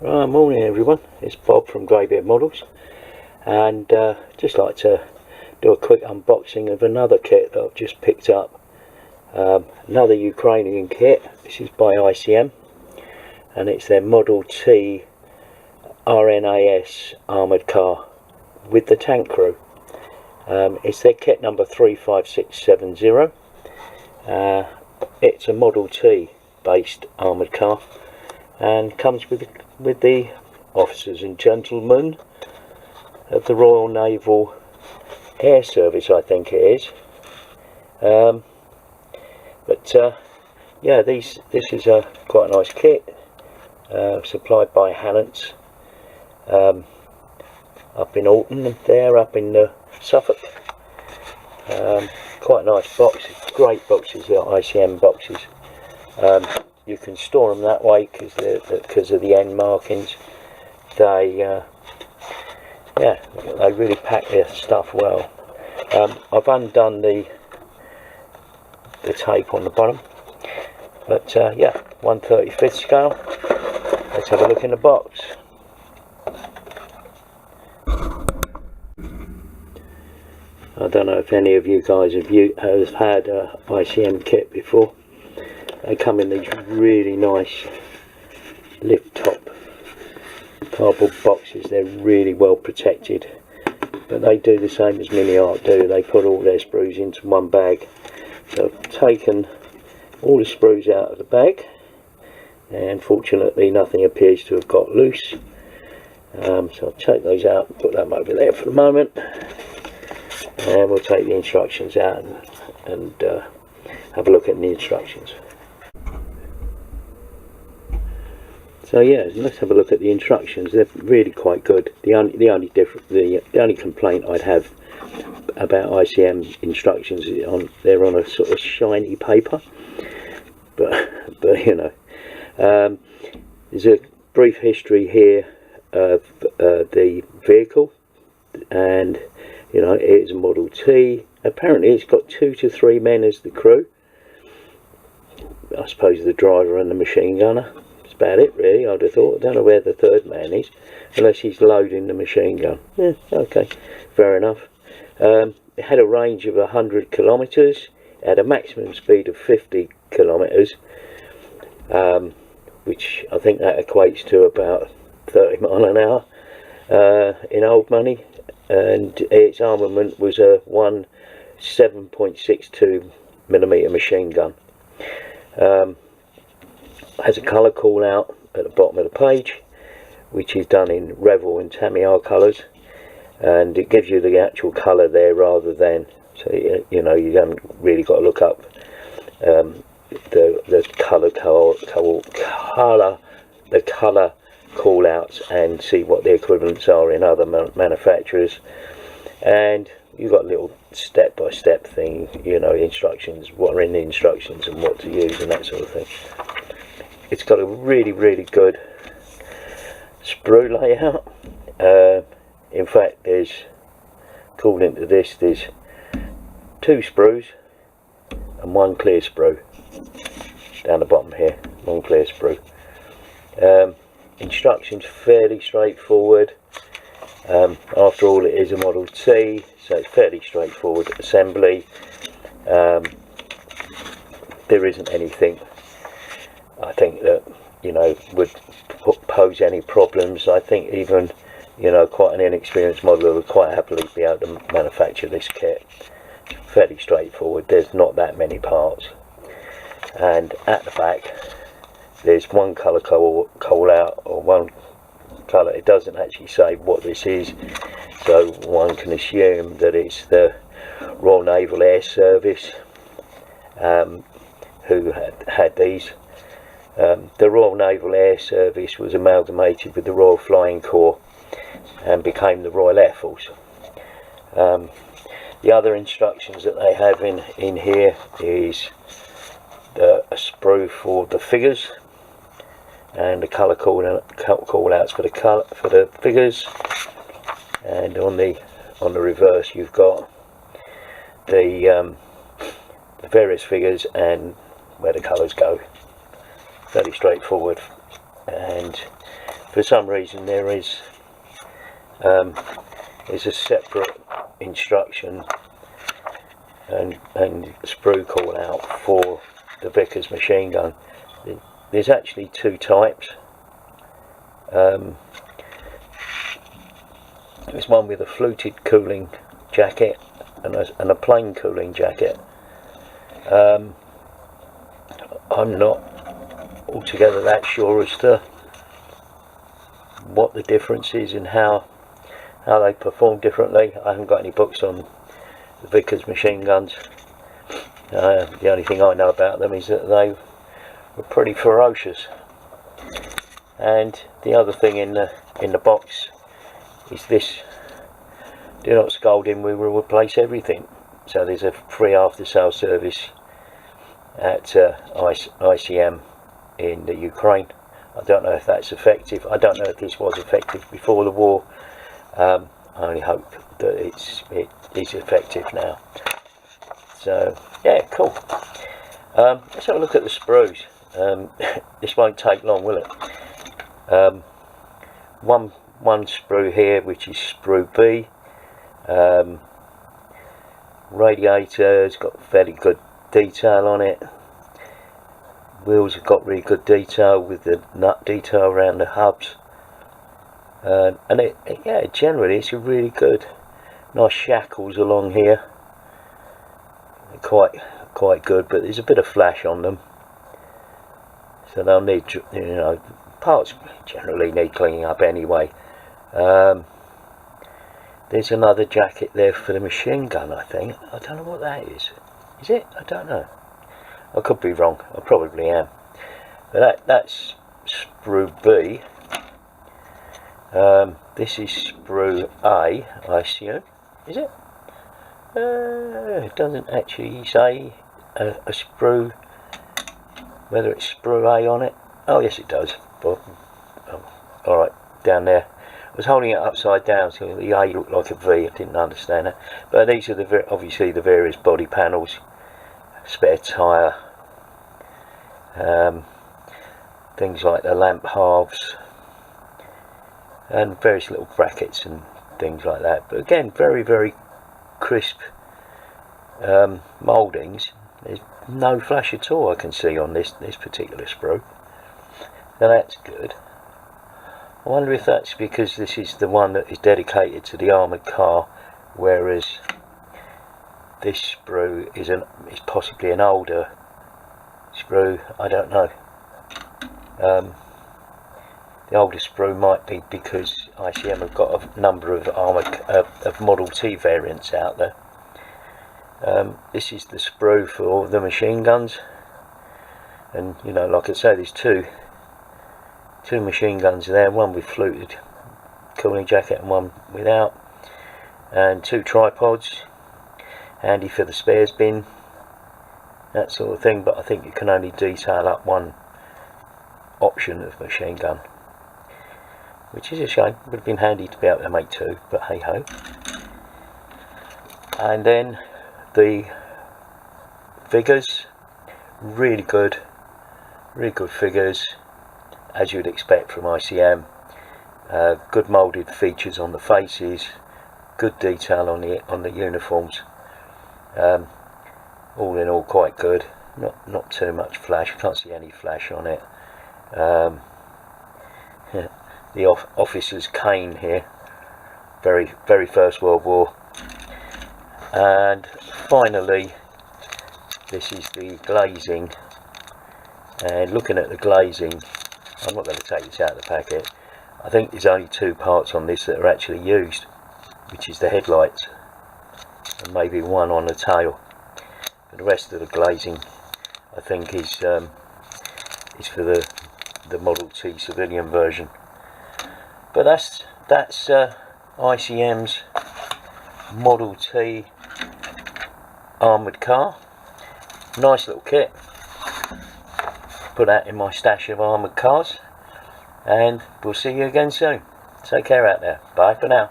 Morning everyone, it's Bob from Greybeard Models, and just like to do a quick unboxing of another kit that I've just picked up. Another Ukrainian kit. This is by ICM and it's their Model T RNAS Armoured car with the tank crew. It's their kit number 35670. It's a Model T based armoured car and comes with the officers and gentlemen of the Royal Naval Air Service, I think it is. Yeah, this is quite a nice kit, supplied by Hallants up in Alton, there up in Suffolk. Quite a nice box, great boxes, they're ICM boxes. You can store them that way because of the end markings. They really pack their stuff well. I've undone the tape on the bottom, but yeah, 1/35 scale. Let's have a look in the box. I don't know if any of you guys have had a ICM kit before. They come in these really nice lift top cardboard boxes. They're really well protected, but they do the same as Mini Art do. They put all their sprues into one bag. So I've taken all the sprues out of the bag, and fortunately nothing appears to have got loose. So I'll take those out and put them over there for the moment, and we'll take the instructions out and have a look at the instructions. So yeah, let's have a look at the instructions. They're really quite good. The only complaint I'd have about ICM instructions is they're on a sort of shiny paper, but you know, there's a brief history here of the vehicle, and you know, it is a Model T. Apparently it's got 2 to 3 men as the crew. I suppose the driver and the machine gunner. That's about it really, I'd have thought. I don't know where the third man is, unless he's loading the machine gun. Yeah, okay, fair enough. It had a range of 100 kilometres. It had a maximum speed of 50 kilometres, which I think that equates to about 30 mile an hour in old money. And its armament was a 7.62mm machine gun. Has a colour call out at the bottom of the page, which is done in Revel and Tamiya colours, and it gives you the actual colour there rather than, so you know, you haven't really got to look up the colour call outs and see what the equivalents are in other manufacturers. And you've got a little step-by-step thing, you know, instructions, what are in the instructions and what to use and that sort of thing. It's got a really good sprue layout. In fact, according to this, there's 2 sprues and 1 clear sprue down the bottom here, 1 clear sprue. Instructions fairly straightforward. After all, it is a Model T, so it's fairly straightforward assembly. There isn't anything I think that, you know, would pose any problems. I think even, you know, quite an inexperienced modeler would quite happily be able to manufacture this kit. Fairly straightforward. There's not that many parts, and at the back there's one colour call out, or one colour. It doesn't actually say what this is, so one can assume that it's the Royal Naval Air Service who had these. The Royal Naval Air Service was amalgamated with the Royal Flying Corps and became the Royal Air Force. The other instructions that they have in here is a sprue for the figures and the colour call outs for the figures, and on the reverse you've got the various figures and where the colours go. Fairly straightforward, and for some reason there is there's a separate instruction and sprue call out for the Vickers machine gun. There's actually two types. There's one with a fluted cooling jacket and a plain cooling jacket. I'm not altogether that sure as to what the difference is and how they perform differently. I haven't got any books on the Vickers machine guns. The only thing I know about them is that they were pretty ferocious. And the other thing in the box is this: do not scold him, we will replace everything. So there's a free after sale service at ICM in the Ukraine. I don't know if that's effective. I don't know if this was effective before the war. I only hope that it is effective now. So yeah, cool. Let's have a look at the sprues. This won't take long, will it? One sprue here, which is sprue B. Radiator's got fairly good detail on it. Wheels have got really good detail with the nut detail around the hubs. And yeah, generally it's a really good, nice shackles along here. Quite good, but there's a bit of flash on them, so they'll need, parts generally need cleaning up anyway. There's another jacket there for the machine gun, I think. I don't know what that is. Is it? I don't know. I could be wrong. I probably am. But that's sprue B. This is sprue A, I assume. Is it? It doesn't actually say a sprue, whether it's sprue A on it. Oh yes, it does. But alright, down there. I was holding it upside down, so the A looked like a V. I didn't understand that. But these are obviously the various body panels, spare tyre, things like the lamp halves, and various little brackets and things like that. But again, very, very crisp mouldings. There's no flash at all I can see on this particular sprue. Now that's good. I wonder if that's because this is the one that is dedicated to the armoured car, whereas this sprue is possibly an older sprue. I don't know. The older sprue might be because ICM have got a number of of Model T variants out there. This is the sprue for the machine guns, and like I say, there's two machine guns there, one with fluted cooling jacket and one without, and two tripods, handy for the spares bin, that sort of thing. But I think you can only detail up one option of machine gun, which is a shame. Would have been handy to be able to make two, but hey ho. And then the figures, really good figures, as you'd expect from ICM. Good moulded features on the faces, good detail on the uniforms. All in all, quite good. Not too much flash. Can't see any flash on it. The officer's cane here, very First World War. And finally, this is the glazing. And looking at the glazing, I'm not going to take this out of the packet. I think there's only two parts on this that are actually used, which is the headlights and maybe one on the tail. But the rest of the glazing, I think, is for the Model T civilian version. But that's ICM's Model T armoured car. Nice little kit. Put that in my stash of armoured cars, and we'll see you again soon. Take care out there. Bye for now.